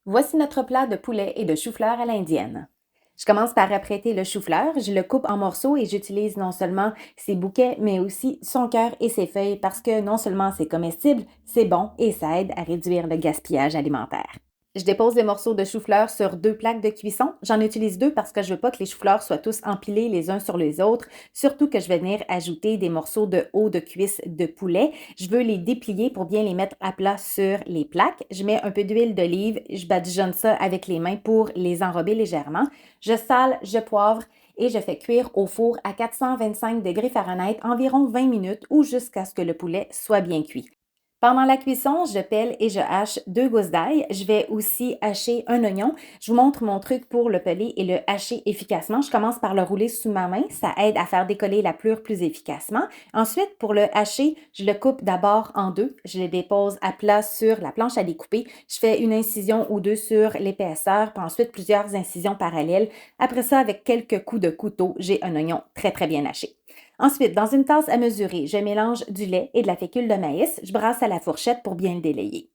Voici notre plat de poulet et de chou-fleur à l'indienne. Je commence par apprêter le chou-fleur, je le coupe en morceaux et j'utilise non seulement ses bouquets, mais aussi son cœur et ses feuilles parce que non seulement c'est comestible, c'est bon et ça aide à réduire le gaspillage alimentaire. Je dépose les morceaux de chou-fleur sur deux plaques de cuisson. J'en utilise deux parce que je veux pas que les chou-fleurs soient tous empilés les uns sur les autres, surtout que je vais venir ajouter des morceaux de haut de cuisse de poulet. Je veux les déplier pour bien les mettre à plat sur les plaques. Je mets un peu d'huile d'olive, je badigeonne ça avec les mains pour les enrober légèrement. Je sale, je poivre et je fais cuire au four à 425 degrés Fahrenheit environ 20 minutes ou jusqu'à ce que le poulet soit bien cuit. Pendant la cuisson, je pèle et je hache deux gousses d'ail. Je vais aussi hacher un oignon. Je vous montre mon truc pour le peler et le hacher efficacement. Je commence par le rouler sous ma main. Ça aide à faire décoller la pelure plus efficacement. Ensuite, pour le hacher, je le coupe d'abord en deux. Je le dépose à plat sur la planche à découper. Je fais une incision ou deux sur l'épaisseur, puis ensuite plusieurs incisions parallèles. Après ça, avec quelques coups de couteau, j'ai un oignon très très bien haché. Ensuite, dans une tasse à mesurer, je mélange du lait et de la fécule de maïs. Je brasse à la fourchette pour bien le délayer.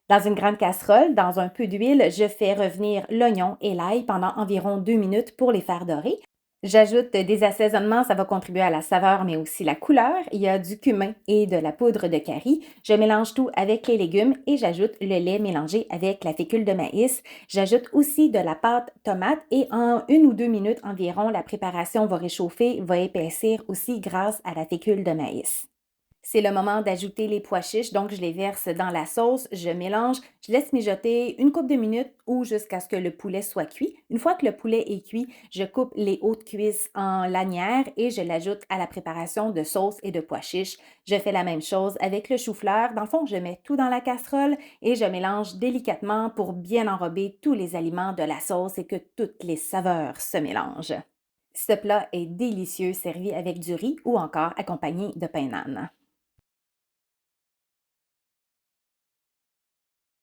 Dans une grande casserole, dans un peu d'huile, je fais revenir l'oignon et l'ail pendant environ 2 minutes pour les faire dorer. J'ajoute des assaisonnements, ça va contribuer à la saveur mais aussi la couleur. Il y a du cumin et de la poudre de curry. Je mélange tout avec les légumes et j'ajoute le lait mélangé avec la fécule de maïs. J'ajoute aussi de la pâte tomate et en 1 ou 2 minutes environ, la préparation va réchauffer, va épaissir aussi grâce à la fécule de maïs. C'est le moment d'ajouter les pois chiches, donc je les verse dans la sauce, je mélange, je laisse mijoter une couple de minutes ou jusqu'à ce que le poulet soit cuit. Une fois que le poulet est cuit, je coupe les hautes cuisses en lanières et je l'ajoute à la préparation de sauce et de pois chiches. Je fais la même chose avec le chou-fleur. Dans le fond, je mets tout dans la casserole et je mélange délicatement pour bien enrober tous les aliments de la sauce et que toutes les saveurs se mélangent. Ce plat est délicieux, servi avec du riz ou encore accompagné de pain nan.